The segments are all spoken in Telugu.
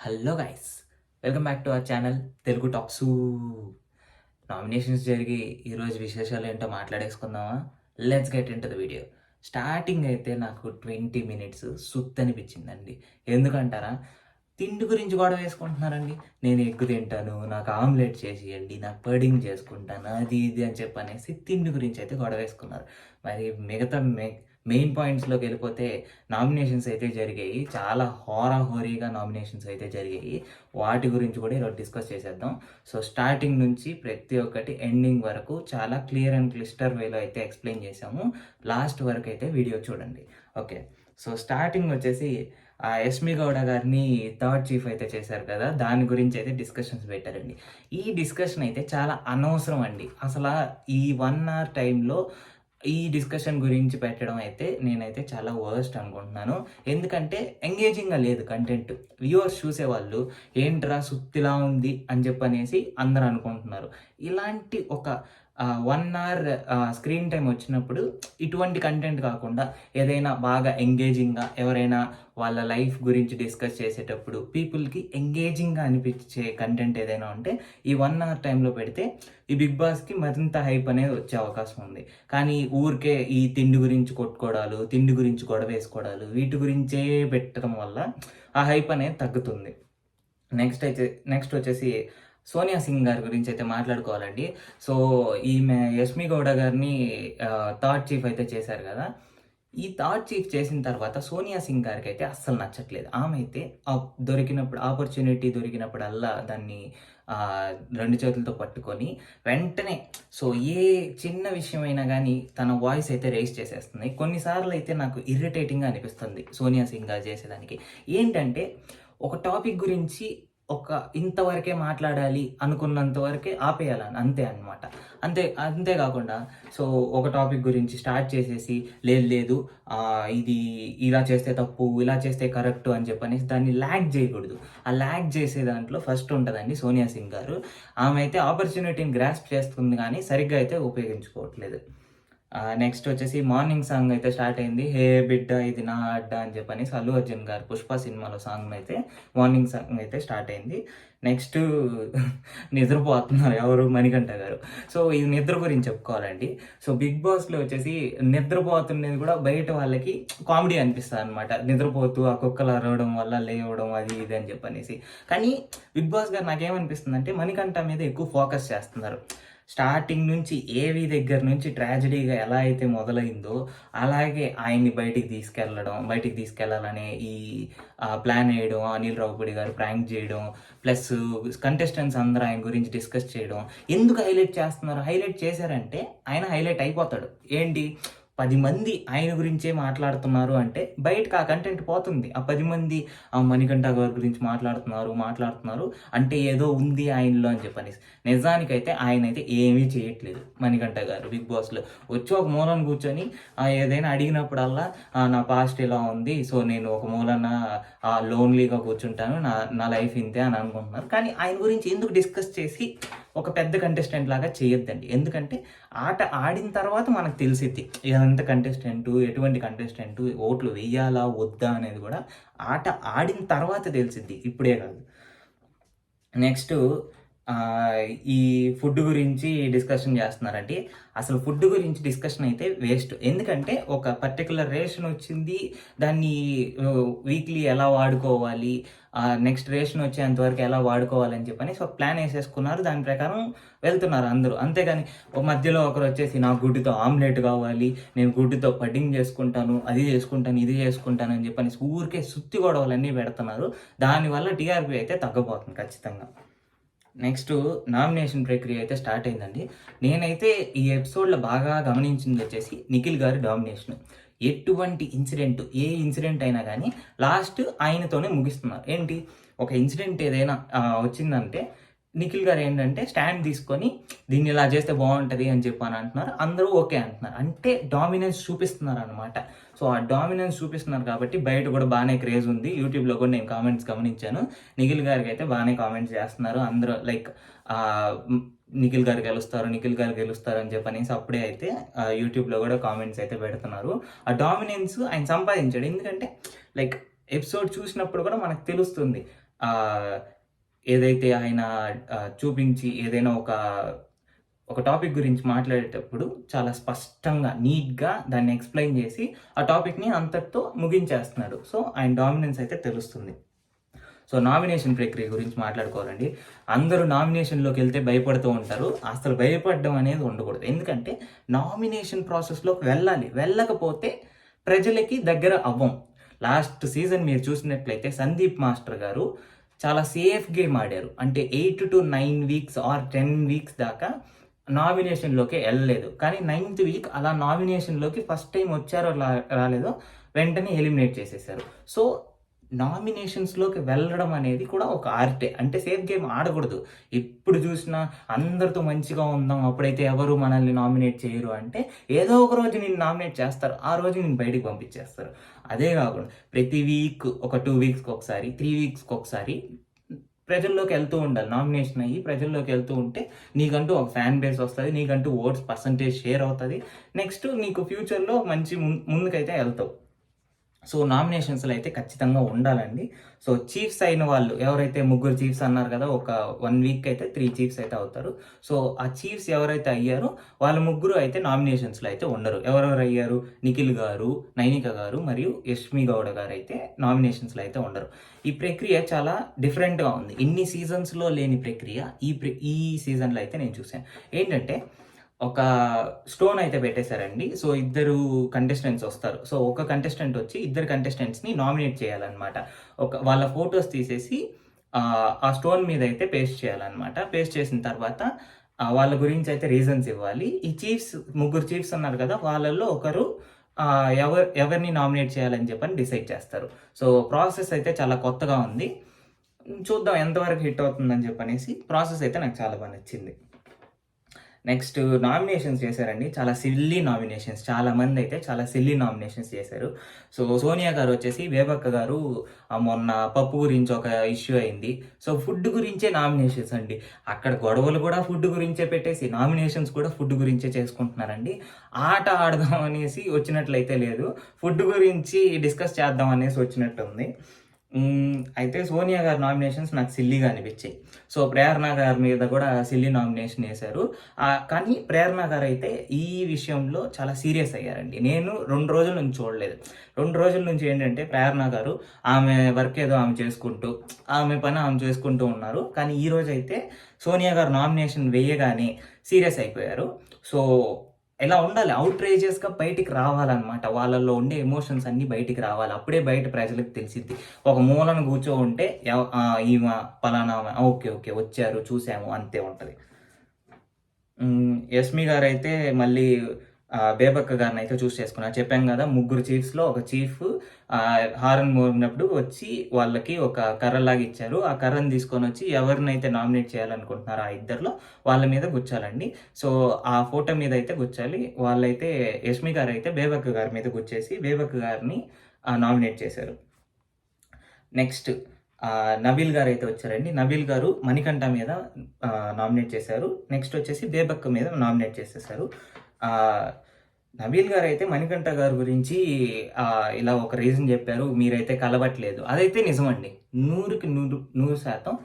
Hello guys, welcome back to our channel Telugu talks. Nominations జరిగి ఈరోజు విశేషాలు ఏంటో మాట్లాడేసుకుందామా? Let's get into the video. Starting అయితే నాకు 20 మినిట్స్ సుత్తనిపించిందండి. ఎందుకంటారా? తిండి గురించి గొడవ వేసుకుంటున్నారండి. నేను ఎగ్ తింటాను, నాకు ఆమ్లెట్ చేసియండి, నాకు పడింగ్ చేసుకుంటాను, అది ఇది అని చెప్పనేసి తిండి గురించి అయితే గొడవ వేసుకున్నారు. మరి మిగతా మెయిన్ పాయింట్స్లోకి వెళ్ళిపోతే నామినేషన్స్ అయితే జరిగాయి. చాలా హోరాహోరీగా నామినేషన్స్ అయితే జరిగాయి. వాటి గురించి కూడా ఈరోజు డిస్కస్ చేసేద్దాం. సో స్టార్టింగ్ నుంచి ప్రతి ఒక్కటి ఎండింగ్ వరకు చాలా క్లియర్ అండ్ క్లిస్టర్ వేలో అయితే ఎక్స్ప్లెయిన్ చేసాము. లాస్ట్ వరకు అయితే వీడియో చూడండి. ఓకే, సో స్టార్టింగ్ వచ్చేసి యష్మి గౌడ గారిని థర్డ్ చీఫ్ అయితే చేశారు కదా, దాని గురించి అయితే డిస్కషన్స్ పెట్టారండి. ఈ డిస్కషన్ అయితే చాలా అనవసరం అండి. అసలు ఈ 1 hour టైంలో ఈ డిస్కషన్ గురించి పెట్టడం అయితే నేనైతే చాలా వర్స్ట్ అనుకుంటున్నాను. ఎందుకంటే ఎంగేజింగ్గా లేదు కంటెంట్. వ్యూవర్స్ చూసేవాళ్ళు ఏంట్రా సుత్తిలా ఉంది అని చెప్పనేసి అందరూ అనుకుంటున్నారు. ఇలాంటి ఒక 1 hour స్క్రీన్ టైం వచ్చినప్పుడు ఇటువంటి కంటెంట్ కాకుండా ఏదైనా బాగా ఎంగేజింగ్గా, ఎవరైనా వాళ్ళ లైఫ్ గురించి డిస్కస్ చేసేటప్పుడు పీపుల్కి ఎంగేజింగ్గా అనిపించే కంటెంట్ ఏదైనా ఉంటే ఈ 1 hour టైంలో పెడితే ఈ బిగ్ బాస్కి మరింత హైప్ అనేది వచ్చే అవకాశం ఉంది. కానీ ఊరికే ఈ తిండి గురించి కొట్టుకోవడాలు, తిండి గురించి గొడవ వేసుకోవడాలు, వీటి గురించే పెట్టడం వల్ల ఆ హైప్ అనేది తగ్గుతుంది. నెక్స్ట్ వచ్చేసి సోనియా సింగ్ గారి గురించి అయితే మాట్లాడుకోవాలండి. సో ఈమె యష్మి గౌడ గారిని థర్డ్ చీఫ్ అయితే చేశారు కదా. ఈ థర్డ్ చీఫ్ చేసిన తర్వాత సోనియా సింగ్ గారికి అయితే అస్సలు నచ్చట్లేదు. ఆమె అయితే దొరికినప్పుడు ఆపర్చునిటీ దొరికినప్పుడల్లా దాన్ని 2 చేతులతో పట్టుకొని వెంటనే సో ఏ చిన్న విషయమైనా కానీ తన వాయిస్ అయితే రేస్ చేసేస్తుంది. కొన్నిసార్లు అయితే నాకు ఇరిటేటింగ్గా అనిపిస్తుంది సోనియా సింగ్ గారు చేసేదానికి. ఏంటంటే ఒక టాపిక్ గురించి ఇంతవరకే మాట్లాడాలి అనుకున్నంత వరకే ఆపేయాలని, అంతే అనమాట. అంతేకాకుండా సో ఒక టాపిక్ గురించి స్టార్ట్ చేసేసి లేదు ఇది ఇలా చేస్తే తప్పు, ఇలా చేస్తే కరెక్ట్ అని చెప్పనేసి దాన్ని ల్యాగ్ చేయకూడదు. ఆ ల్యాగ్ చేసే దాంట్లో ఫస్ట్ ఉంటుందండి సోనియా సింగ్ గారు. ఆమె అయితే ఆపర్చునిటీని గ్రాస్ప్ చేస్తుంది కానీ సరిగ్గా అయితే ఉపయోగించుకోవట్లేదు. నెక్స్ట్ వచ్చేసి మార్నింగ్ సాంగ్ అయితే స్టార్ట్ అయింది. హే బిడ్డ ఇది నా అడ్డ అని చెప్పని అల్లు అర్జున్ గారు పుష్ప సినిమాలో సాంగ్ అయితే మార్నింగ్ సాంగ్ అయితే స్టార్ట్ అయింది. నెక్స్ట్ నిద్రపోతున్నారు ఎవరు, మణికంఠ గారు. సో ఇది నిద్ర గురించి చెప్పుకోవాలండి. సో బిగ్ బాస్లో వచ్చేసి నిద్రపోతున్నది కూడా బయట వాళ్ళకి కామెడీ అనిపిస్తుంది అనమాట. నిద్రపోతూ ఆ కుక్కలు అరవడం వల్ల లేవడం అది ఇది అని చెప్పనేసి. కానీ బిగ్ బాస్ గారు నాకేమనిపిస్తుంది అంటే మణికంఠ మీద ఎక్కువ ఫోకస్ చేస్తున్నారు. స్టార్టింగ్ నుంచి ఏవి దగ్గర నుంచి ట్రాజడీగా ఎలా అయితే మొదలైందో అలాగే ఆయన్ని బయటికి తీసుకెళ్లాలనే ఈ ప్లాన్ వేయడం, అనిల్ రావుపూడి గారు ప్రాంక్ చేయడం, ప్లస్ కంటెస్టెంట్స్ అందరూ ఆయన గురించి డిస్కస్ చేయడం. ఎందుకు హైలైట్ చేస్తున్నారు? హైలైట్ చేశారంటే ఆయన హైలైట్ అయిపోతాడు. ఏంటి 10 మంది ఆయన గురించే మాట్లాడుతున్నారు అంటే బయటకు ఆ కంటెంట్ పోతుంది. ఆ 10 మంది మణికంఠ గారి గురించి మాట్లాడుతున్నారు అంటే ఏదో ఉంది ఆయనలో అని చెప్పనేసి. నిజానికైతే ఆయన అయితే ఏమీ చేయట్లేదు మణికంఠ గారు. బిగ్ బాస్లో వచ్చి ఒక మూలన కూర్చొని ఏదైనా అడిగినప్పుడల్లా నా పాస్ట్ ఇలా ఉంది, సో నేను ఒక మూలన లోన్లీగా కూర్చుంటాను, నా లైఫ్ ఇంతే అని అనుకుంటున్నారు. కానీ ఆయన గురించి ఎందుకు డిస్కస్ చేసి ఒక పెద్ద కంటెస్టెంట్ లాగా చేయొద్దండి. ఎందుకంటే ఆట ఆడిన తర్వాత మనకు తెలిసిద్ది ఎటువంటి కంటెస్టెంట్ ఓట్లు వేయాలా వద్దా అనేది కూడా ఆట ఆడిన తర్వాత తెలిసిద్ది, ఇప్పుడే కాదు. నెక్స్ట్ ఈ ఫుడ్ గురించి డిస్కషన్ చేస్తున్నారంటే అసలు ఫుడ్ గురించి డిస్కషన్ అయితే వేస్ట్. ఎందుకంటే ఒక పర్టికులర్ రేషన్ వచ్చింది, దాన్ని వీక్లీ ఎలా వాడుకోవాలి, నెక్స్ట్ రేషన్ వచ్చేంతవరకు ఎలా వాడుకోవాలని చెప్పని ఒక ప్లాన్ వేసేసుకున్నారు. దాని ప్రకారం వెళ్తున్నారు అందరూ. అంతేగాని ఒక మధ్యలో ఒకరు వచ్చేసి నాకు గుడ్డుతో ఆమ్లెట్ కావాలి, నేను గుడ్డుతో పడ్డింగ్ చేసుకుంటాను, అది చేసుకుంటాను, ఇది చేసుకుంటాను అని చెప్పని ఊరికే సుత్తి గొడవలన్నీ పెడుతున్నారు. దానివల్ల టీఆర్పీ అయితే తగ్గబోతుంది ఖచ్చితంగా. నెక్స్ట్ నామినేషన్ ప్రక్రియ అయితే స్టార్ట్ అయిందండి. నేనైతే ఈ ఎపిసోడ్లో బాగా గమనించింది వచ్చేసి నిఖిల్ గారి డామినేషన్. ఎటువంటి ఏ ఇన్సిడెంట్ అయినా కానీ లాస్ట్ ఆయనతోనే ముగిస్తున్నారు. ఏంటి ఒక ఇన్సిడెంట్ ఏదైనా వచ్చిందంటే నిఖిల్ గారు ఏంటంటే స్టాండ్ తీసుకొని దీన్ని ఇలా చేస్తే బాగుంటుంది అని చెప్పని అంటున్నారు. అందరూ ఓకే అంటున్నారు. అంటే డామినెన్స్ చూపిస్తున్నారు అనమాట. సో ఆ డామినెన్స్ చూపిస్తున్నారు కాబట్టి బయట కూడా బాగానే క్రేజ్ ఉంది. యూట్యూబ్లో కూడా నేను కామెంట్స్ గమనించాను. నిఖిల్ గారికి అయితే బాగానే కామెంట్స్ చేస్తున్నారు అందరూ. లైక్ నిఖిల్ గారు గెలుస్తారు అని చెప్పనేసి అప్పుడే అయితే యూట్యూబ్లో కూడా కామెంట్స్ అయితే పెడుతున్నారు. ఆ డామినెన్స్ ఆయన సంపాదించాడు. ఎందుకంటే లైక్ ఎపిసోడ్ చూసినప్పుడు కూడా మనకు తెలుస్తుంది ఏదైతే ఆయన చూపించి ఏదైనా ఒక టాపిక్ గురించి మాట్లాడేటప్పుడు చాలా స్పష్టంగా, నీట్‌గా దాన్ని ఎక్స్‌ప్లెయిన్ చేసి ఆ టాపిక్‌ని అంతటితో ముగించేస్తున్నాడు. సో, ఆయన డామినెన్స్ అయితే తెలుస్తుంది. సో, నామినేషన్ ప్రక్రియ గురించి మాట్లాడుకోవాలండి. అందరూ నామినేషన్‌లోకెళ్తే భయపడుతూ ఉంటారు. అసలు భయపడడం అనేది ఉండకూడదు. ఎందుకంటే నామినేషన్ ప్రాసెస్‌లోకి వెళ్ళాలి. వెళ్ళకపోతే ప్రజలకి దగ్గర అవ్వం. లాస్ట్ సీజన్ మీరు చూసినట్లయితే సందీప్ మాస్టర్ గారు చాలా సేఫ్ గేమ్ ఆడారు. అంటే 8-9 వీక్స్ ఆర్ 10 వీక్స్ దాకా నామినేషన్‌లోకే ఎళ్ళలేదు. కానీ 9థ్ వీక్ అలా నామినేషన్‌లోకి ఫస్ట్ టైమ్ వచ్చారో రాలేదో వెంటనే ఎలిమినేట్ చేసేసారు. సో, నామినేషన్స్‌లోకి వెళ్ళడం అనేది కూడా ఒక ఆర్టే. అంటే సేఫ్ గేమ్ ఆడకూడదు. ఎప్పుడు చూసినా అందరితో మంచిగా ఉందాం, అప్పుడైతే ఎవరు మనల్ని నామినేట్ చేయరు అంటే, ఏదో ఒక రోజు నిన్ను నామినేట్ చేస్తారు. ఆ రోజు నిన్ను బయటికి పంపించేస్తారు. అదే కాకుండా ప్రతి వీక్ ఒక 2 వీక్స్‌కి ఒకసారి, 3 వీక్స్‌కి ఒకసారి ప్రజల్లోకి వెళ్తూ ఉండాలి. నామినేషన్ అయ్యి ప్రజల్లోకి వెళ్తూ ఉంటే నీకంటూ ఒక ఫ్యాన్ బేస్ వస్తది. నీకంటూ ఓట్స్ పర్సెంటేజ్ షేర్ అవుతది. నెక్స్ట్ నీకు ఫ్యూచర్‌లో మంచి ముందుకైతే ఎళ్తావు. సో, నామినేషన్స్‌లో అయితే ఖచ్చితంగా ఉండాలండి. సో, చీఫ్స్ అయిన వాళ్ళు ఎవరైతే ముగ్గురు చీఫ్స్ అన్నారు కదా! ఒక 1 వీక్ అయితే 3 చీఫ్స్ అయితే అవుతారు. సో, ఆ చీఫ్స్ ఎవరైతే అయ్యారో వాళ్ళ ముగ్గురు అయితే నామినేషన్స్‌లో అయితే ఉండరు. ఎవరెవరు అయ్యారు? నిఖిల్ గారు, నైనిక గారు మరియు యష్మి గౌడ గారైతే నామినేషన్స్‌లో అయితే ఉండరు. ఈ ప్రక్రియ చాలా డిఫరెంట్‌గా ఉంది. ఇన్ని సీజన్స్‌లో లేని ప్రక్రియ ఈ సీజన్‌లో అయితే నేను చూసాను. ఏంటంటే ఒక స్టోన్ అయితే పెట్టేసారండి. సో, ఇద్దరు కంటెస్టెంట్స్ వస్తారు. సో, ఒక కంటెస్టెంట్ వచ్చి ఇద్దరు కంటెస్టెంట్స్‌ని నామినేట్ చేయాలన్నమాట. వాళ్ళ ఫోటోస్ తీసేసి ఆ స్టోన్ మీద అయితే పేస్ట్ చేయాలన్నమాట. పేస్ట్ చేసిన తర్వాత వాళ్ళ గురించి అయితే రీజన్స్ ఇవ్వాలి. ఈ ముగ్గురు చీఫ్స్ ఉన్నారు కదా! వాళ్ళలో ఒకరు ఎవరిని నామినేట్ చేయాలని చెప్పని డిసైడ్ చేస్తారు. సో, ప్రాసెస్ అయితే చాలా కొత్తగా ఉంది. చూద్దాం ఎంతవరకు హిట్ అవుతుందని చెప్పనేసి. ప్రాసెస్ అయితే నాకు చాలా నచ్చింది. నెక్స్ట్ నామినేషన్స్ చేశారండి. చాలా సిల్లీ నామినేషన్స్. చాలామందైతే చాలా సిల్లీ నామినేషన్స్ చేశారు. సో, సోనియా గారు వచ్చేసి బేబక్క గారు మొన్న పప్పు గురించి ఒక ఇష్యూ అయింది. సో, ఫుడ్ గురించే నామినేషన్స్ అండి. అక్కడ గొడవలు కూడా ఫుడ్ గురించే పెట్టేసి, నామినేషన్స్ కూడా ఫుడ్ గురించే చేసుకుంటున్నారండి. ఆట ఆడదాం అనేసి వచ్చినట్లయితే లేదు. ఫుడ్ గురించి డిస్కస్ చేద్దాం అనేసి వచ్చినట్టుంది. అయితే సోనియా గారి నామినేషన్స్ నాకు సిల్లీగా అనిపించాయి. సో, ప్రేరణ గారి మీద కూడా సిల్లీ నామినేషన్ ఏశారు. కానీ ప్రేరణ గారైతే ఈ విషయంలో చాలా సీరియస్ అయ్యారండి. నేను 2 రోజుల నుంచి చూడలేదు. 2 రోజుల నుంచి ఏంటంటే ప్రేరణ గారు ఆమె వర్క్ ఏదో ఆమె చేసుకుంటూ, ఆమె పని ఆమె చేసుకుంటూ ఉన్నారు. కానీ ఈరోజైతే సోనియా గారు నామినేషన్ వేయగానే సీరియస్ అయిపోయారు. సో, ఇలా ఉండాలి. ఔట్‌రేజియస్‌గా బయటికి రావాలన్నమాట. వాళ్ళలో ఉండే ఎమోషన్స్ అన్నీ బయటికి రావాలి. అప్పుడే బయట ప్రజలకు తెలిసిద్ది. ఒక మూలన కూర్చోంటే ఈమె పలానా ఆమె ఓకే. ఓకే. వచ్చారు చూసాము అంతే ఉంటది. యష్మి గారైతే మళ్ళీ బేబక్క గారినైతే చూస్ చేసుకున్నారు. చెప్పాను గదా! ముగ్గురు చీఫ్స్‌లో ఒక చీఫ్ హారన్ మోగినప్పుడు వచ్చి వాళ్ళకి ఒక కర్రలాగా ఇచ్చారు. ఆ కర్రను తీసుకొనొచ్చి ఎవరినైతే నామినేట్ చేయాలనుకుంటున్నారో ఆ ఇద్దరిలో వాళ్ళ మీద గుచ్చాలండి. సో, ఆ ఫోటో మీద అయితే గుచ్చాలి. వాళ్ళైతే యష్మి గారైతే బేబక్క గారి మీద గుచ్చేసి బేబక్క గారిని నామినేట్ చేశారు. నెక్స్ట్ నబీల్ గారైతే వచ్చారండి. నబీల్ గారు మణికంఠ మీద నామినేట్ చేశారు. నెక్స్ట్ వచ్చేసి బేబక్క మీద నామినేట్ చేసేసారు. నబీల్ గారైతే మణికంఠ గారి గురించి ఇలా ఒక రీజన్ చెప్పారు. మీరైతే కలవట్లేదు. అదైతే నిజమండి. 100కి 100%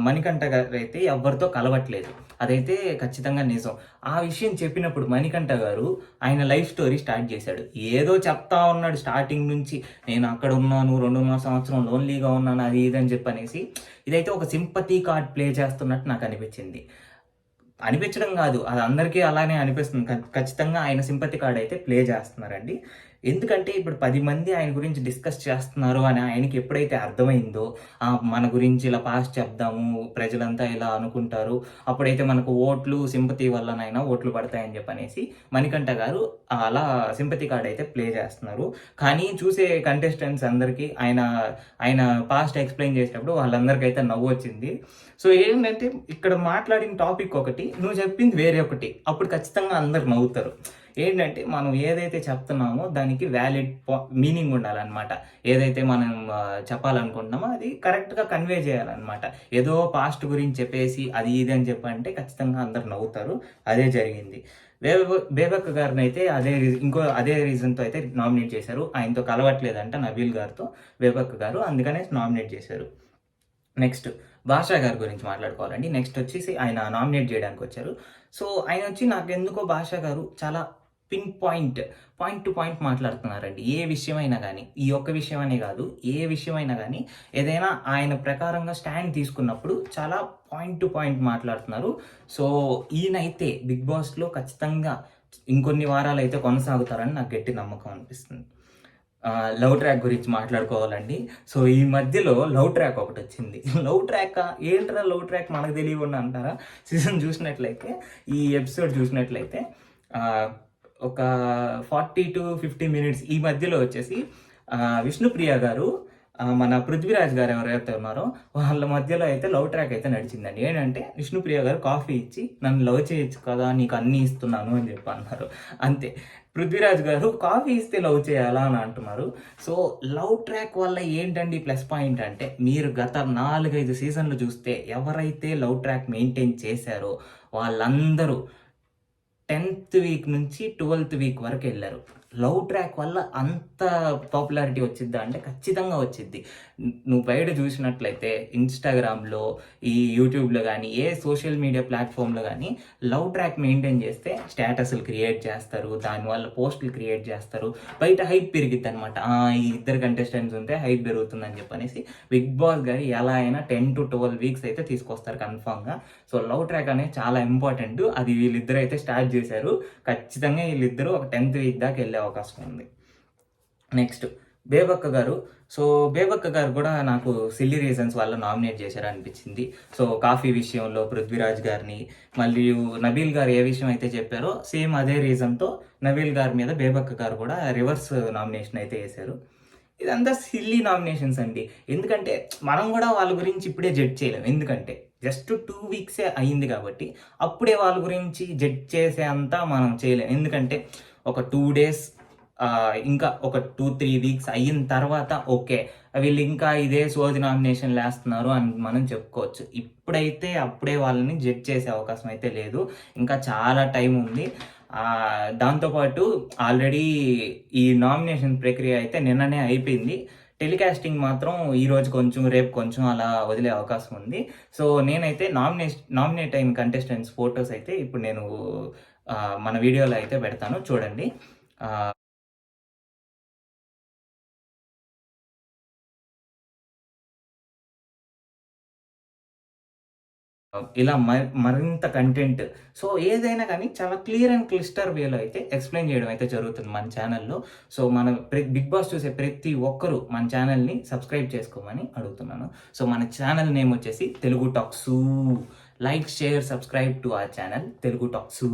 మణికంఠ గారైతే ఎవ్వరితో కలవట్లేదు. అదైతే ఖచ్చితంగా నిజం. ఆ విషయం చెప్పినప్పుడు మణికంఠ గారు ఆయన లైఫ్ స్టోరీ స్టార్ట్ చేశాడు. ఏదో చెప్తా ఉన్నాడు స్టార్టింగ్ నుంచి. నేను అక్కడ ఉన్నాను, 2.5 సంవత్సరం లోన్లీగా ఉన్నాను అది ఇది అని చెప్పనేసి. ఇదైతే ఒక సింపతి కార్డ్ ప్లే చేస్తున్నట్టు నాకు అనిపించింది. అనిపించడం కాదు. అది అందరికీ అలానే అనిపిస్తుంది. ఖచ్చితంగా ఆయన సింపతి కార్డ్ అయితే ప్లే చేస్తున్నారండి. ఎందుకంటే ఇప్పుడు 10 మంది ఆయన గురించి డిస్కస్ చేస్తున్నారు అని ఆయనకి ఎప్పుడైతే అర్థమైందో, మన గురించి ఇలా పాస్ట్ చెప్దాము, ప్రజలంతా ఇలా అనుకుంటారు. అప్పుడైతే మనకు ఓట్లు సింపతి వల్లనైనా ఓట్లు పడతాయని చెప్పనేసి మణికంఠ గారు అలా సింపతి కార్డ్ అయితే ప్లే చేస్తున్నారు. కానీ చూసే కంటెస్టెంట్స్ అందరికీ ఆయన పాస్ట్ ఎక్స్‌ప్లెయిన్ చేసేటప్పుడు వాళ్ళందరికైతే నవ్వొచ్చింది. సో, ఏంటంటే ఇక్కడ మాట్లాడిన టాపిక్ ఒకటి, నువ్వు చెప్పింది వేరే ఒకటి. అప్పుడు ఖచ్చితంగా అందరూ నవ్వుతారు. ఏంటంటే మనం ఏదైతే చెప్తున్నామో దానికి వ్యాలిడ్ మీనింగ్ ఉండాలన్నమాట. ఏదైతే మనం చెప్పాలనుకుంటున్నామో అది కరెక్ట్‌గా కన్వే చేయాలన్నమాట. ఏదో పాస్ట్ గురించి చెప్పేసి అది ఇది అని చెప్పంటే ఖచ్చితంగా అందరూ నవ్వుతారు. అదే జరిగింది. బేబక్క గారినైతే అదే రీజన్‌తో అయితే నామినేట్ చేశారు. ఆయనతో కలవట్లేదంట నబీల్ గారితో బేబక్క గారు. అందుకనే నామినేట్ చేశారు. నెక్స్ట్ 'బాషా' గారి గురించి మాట్లాడుకోవాలండి. నెక్స్ట్ వచ్చేసి ఆయన నామినేట్ జేయడానికొచ్చారు. సో, ఆయనొచ్చి నాకెందుకో 'బాషా' గారు చాలా pin point, point to point మాట్లాడుతున్నారండి. ఏ విషయమైనా గానీ, ఈ ఒక్క విషయం అనే గాదు, ఏ విషయమైనా గానీ, ఏదైనా ఆయన ప్రకారంగా స్టాండ్ తీసుకున్నప్పుడు చాలా పాయింట్ టు పాయింట్ మాట్లాడుతున్నారు. సో, ఈయనైతే 'బిగ్ బాస్‌లో' ఖచ్చితంగా ఇంకొన్ని వారాలైతే కొనసాగుతారని నాకు గట్టి నమ్మకం అనిపిస్తుంది. లవ్ ట్రాక్ గురించి మాట్లాడుకోవాలండి. సో, ఈ మధ్యలో లవ్ ట్రాక్ ఒకటొచ్చింది. లవ్ ట్రాకా? ఏంట్రా లవ్ ట్రాక్ మనకు తెలియకుండా అంటారా? సీజన్ చూసినట్లయితే, ఈ ఎపిసోడ్ చూసినట్లయితే ఒక 40-50 మినిట్స్ ఈ మధ్యలో వచ్చేసి విష్ణుప్రియ గారు మన 'పృథ్వీరాజ్' గారు ఎవరైతే ఉన్నారో వాళ్ళ మధ్యలో అయితే లవ్ ట్రాక్ అయితే నడిచిందండి. ఏంటంటే విష్ణుప్రియ గారు కాఫీ ఇచ్చి నన్ను లవ్ చేయొచ్చు కదా! నీకు అన్నీ ఇస్తున్నాను అని చెప్పి అన్నారు. అంతే. 'పృథ్వీరాజ్' గారు కాఫీ ఇస్తే లవ్ చేయాలా అని అంటున్నారు. సో, లవ్ ట్రాక్ వల్ల ఏంటండి ప్లస్ పాయింట్ అంటే మీరు గత 4, 5 సీజన్‌లు చూస్తే ఎవరైతే లవ్ ట్రాక్ మెయింటైన్ చేశారో వాళ్ళందరూ 10థ్ వీక్ నుంచి 12థ్ వీక్ వరకెళ్లారు. లవ్ ట్రాక్ వల్ల అంత పాపులారిటీ వచ్చిద్దా అంటే ఖచ్చితంగా వచ్చిద్ది. నువ్వు బయట చూసినట్లయితే ఇన్‌స్టాగ్రామ్‌లో, ఈ యూట్యూబ్‌లో గానీ, ఏ సోషల్ మీడియా ప్లాట్‌ఫామ్‌లో గానీ లవ్ ట్రాక్ మెయింటైన్ చేస్తే స్టేటస్‌లు క్రియేట్ చేస్తారు. దానివల్ల పోస్టులు క్రియేట్ చేస్తారు. బయట హైప్ పెరిగిద్దనమాట. ఈ ఇద్దరు కంటెస్టెంట్స్ ఉంటే హైప్ పెరుగుతుందని చెప్పనేసి బిగ్ బాస్ గారు ఎలా అయినా 10-12 వీక్స్ అయితే తీసుకొస్తారు కన్ఫర్మ్‌గా. సో, లవ్ ట్రాక్ అనేది చాలా ఇంపార్టెంట్. అది వీళ్ళిద్దరైతే స్టార్ట్ చేశారు. ఖచ్చితంగా వీళ్ళిద్దరూ ఒక 10థ్ వీక్ దాకా వెళ్ళే అవకాశం ఉంది. నెక్స్ట్ 'బేబక్క' గారు. సో, 'బేబక్క' గారు కూడా నాకు సిల్లీ రీజన్స్ వల్ల నామినేట్ చేశారనిపించింది. సో, కాఫీ విషయంలో 'పృథ్వీరాజ్' గారిని, మరియు 'నబీల్' గారు ఏ విషయం అయితే చెప్పారో సేమ్ అదే రీజన్‌తో 'నబీల్' గారి మీద 'బేబక్క' గారు కూడా రివర్స్ నామినేషన్ అయితే ఏశారు. ఇదంతా సిల్లీ నామినేషన్స్ అండి. ఎందుకంటే మనం గూడా వాళ్ళ గురించి ఇప్పుడే జడ్జ్ చేయలేం. ఎందుకంటే జస్ట్ 2 వీక్సే అయింది గాబట్టి, అప్పుడే వాళ్ళ గురించి జడ్జ్ చేసే అంత మనం చేయలేం. ఎందుకంటే ఒక 2 డేస్ ఇంకా ఒక 2, 3 వీక్స్ అయిన తర్వాత ఓకే. వీళ్ళు ఇంకా ఇదే సోది నామినేషన్‌లేస్తున్నారు అని మనం చెప్పుకోవచ్చు. ఇప్పుడైతే అప్పుడే వాళ్ళని జడ్జ్ చేసే అవకాశం అయితే లేదు. ఇంకా చాలా టైం ఉంది. దాంతో పాటు ఆల్రెడీ ఈ నామినేషన్ ప్రక్రియ అయితే నిన్ననే అయిపోయింది. టెలికాస్టింగ్ మాత్రం ఈరోజు కొంచెం, రేపు కొంచెం అలా వదిలే అవకాశం ఉంది. సో, నేనైతే నామినేట్ అయిన కంటెస్టెంట్స్ ఫోటోస్ అయితే ఇప్పుడు నేను మన వీడియోలో అయితే పెడతాను చూడండి. ఆహ్ ఇలా మరింత కంటెంట్. సో, ఏదైనా గానీ చాలా క్లియర్ అండ్ క్లిస్టర్ వేలో అయితే ఎక్స్‌ప్లెయిన్ చేయడం అయితే జరుగుతుంది మన ఛానెల్‌లో. సో, మన బిగ్ బాస్ చూసే ప్రతి ఒక్కరు మన ఛానెల్‌ని సబ్స్క్రైబ్ చేసుకోమని అడుగుతున్నాను. సో, మన ఛానెల్ నేమ్ వచ్చేసి Telugu talks. Like, share, subscribe to our channel Telugu టాక్సూ.